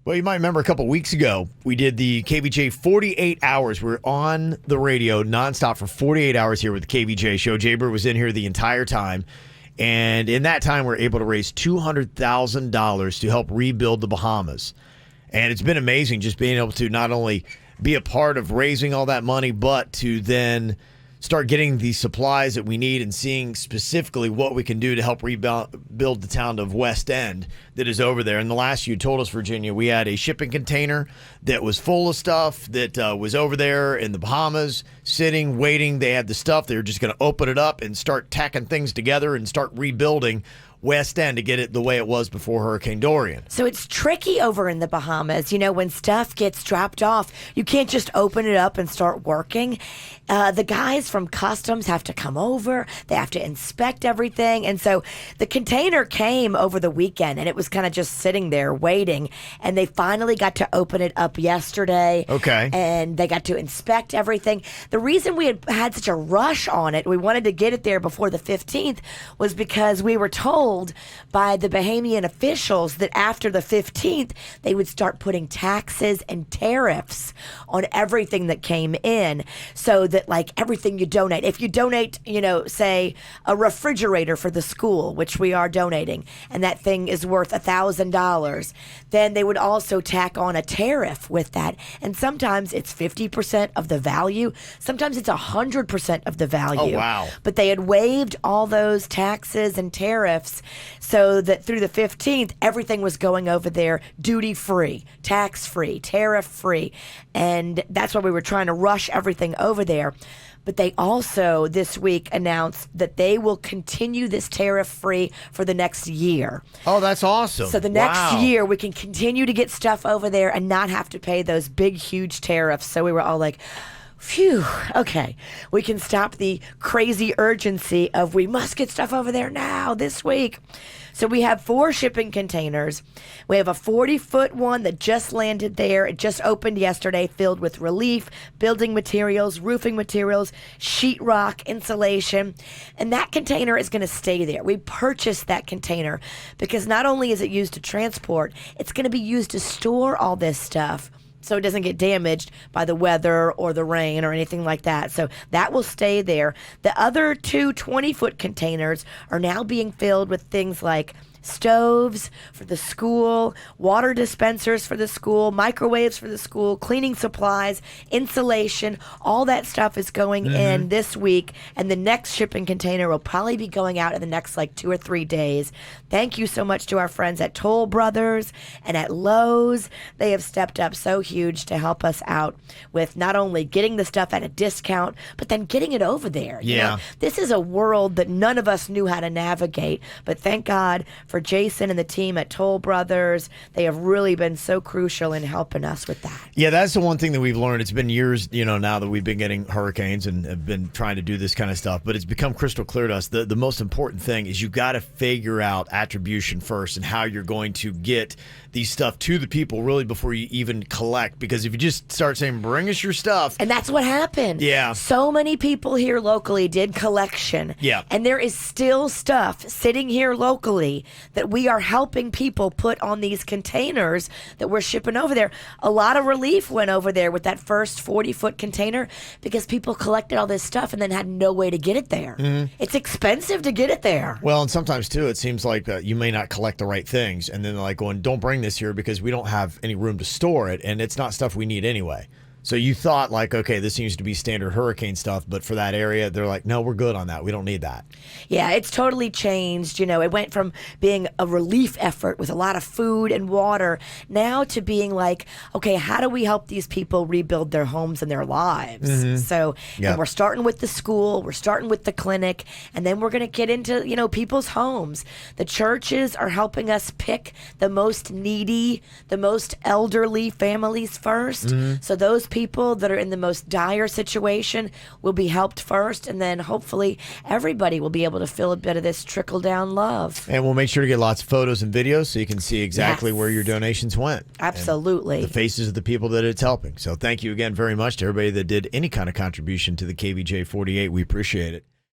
Well, you might remember a couple weeks ago, we did the KVJ 48 hours. We're on the radio nonstop for 48 hours here with the KVJ Show. Jaybird was in here the entire time. And in that time, we were able to raise $200,000 to help rebuild the Bahamas. And it's been amazing just being able to not only be a part of raising all that money, but to then start getting the supplies that we need and seeing specifically what we can do to help rebuild the town of West End that is over there. And the last you told us, Virginia, we had a shipping container that was full of stuff that was over there in the Bahamas, sitting, waiting. They had the stuff. They were just going to open it up and start tacking things together and start rebuilding West End to get it the way it was before Hurricane Dorian. So it's tricky over in the Bahamas. You know, when stuff gets dropped off, you can't just open it up and start working. The guys from customs have to come over. They have to inspect everything. And so the container came over the weekend, and it was kind of just sitting there waiting. And they finally got to open it up yesterday. Okay. And they got to inspect everything. The reason we had such a rush on it, we wanted to get it there before the 15th, was because we were told by the Bahamian officials that after the 15th, they would start putting taxes and tariffs on everything that came in, so that like everything you donate, if you donate, you know, say a refrigerator for the school, which we are donating, and that thing is worth $1,000, then they would also tack on a tariff with that. And sometimes it's 50% of the value. Sometimes it's 100% of the value. Oh, wow. But they had waived all those taxes and tariffs so that through the 15th, everything was going over there duty-free, tax-free, tariff-free. And that's why we were trying to rush everything over there. But they also this week announced that they will continue this tariff-free for the next year. Oh, that's awesome. So the next year, we can continue to get stuff over there and not have to pay those big, huge tariffs. So we were all like, phew, okay, we can stop the crazy urgency of we must get stuff over there now, this week. So we have 4 shipping containers. We have a 40-foot one that just landed there. It just opened yesterday, filled with relief, building materials, roofing materials, sheetrock, insulation. And that container is going to stay there. We purchased that container because not only is it used to transport, it's going to be used to store all this stuff, so it doesn't get damaged by the weather or the rain or anything like that. So that will stay there. The other 2 20-foot containers are now being filled with things like stoves for the school, water dispensers for the school, microwaves for the school, cleaning supplies, insulation. All that stuff is going in this week, and the next shipping container will probably be going out in the next like 2 or 3 days. Thank you so much to our friends at Toll Brothers and at Lowe's. They have stepped up so huge to help us out with not only getting the stuff at a discount, but then getting it over there. Yeah. You know, this is a world that none of us knew how to navigate, but thank God for Jason and the team at Toll Brothers. They have really been so crucial in helping us with that. Yeah, that's the one thing that we've learned. It's been years, now that we've been getting hurricanes and have been trying to do this kind of stuff, but it's become crystal clear to us. The most important thing is you got to figure out attribution first and how you're going to get these stuff to the people really before you even collect. Because if you just start saying, bring us your stuff. And that's what happened. Yeah. So many people here locally did collection. Yeah. And there is still stuff sitting here locally that we are helping people put on these containers that we're shipping over there. A lot of relief went over there with that first 40-foot container because people collected all this stuff and then had no way to get it there. It's expensive to get it there. Well, and sometimes, too, it seems like you may not collect the right things. And then they're like going, don't bring this here because we don't have any room to store it. And it's not stuff we need anyway. So you thought like, okay, this seems to be standard hurricane stuff, but for that area, they're like, no, we're good on that. We don't need that. Yeah, it's totally changed. It went from being a relief effort with a lot of food and water now to being like, okay, how do we help these people rebuild their homes and their lives? So and we're starting with the school, we're starting with the clinic, and then we're going to get into, people's homes. The churches are helping us pick the most needy, the most elderly families first. So those people that are in the most dire situation will be helped first, and then hopefully everybody will be able to feel a bit of this trickle-down love. And we'll make sure to get lots of photos and videos so you can see exactly where your donations went. Absolutely. And the faces of the people that it's helping. So thank you again very much to everybody that did any kind of contribution to the KVJ 48. We appreciate it.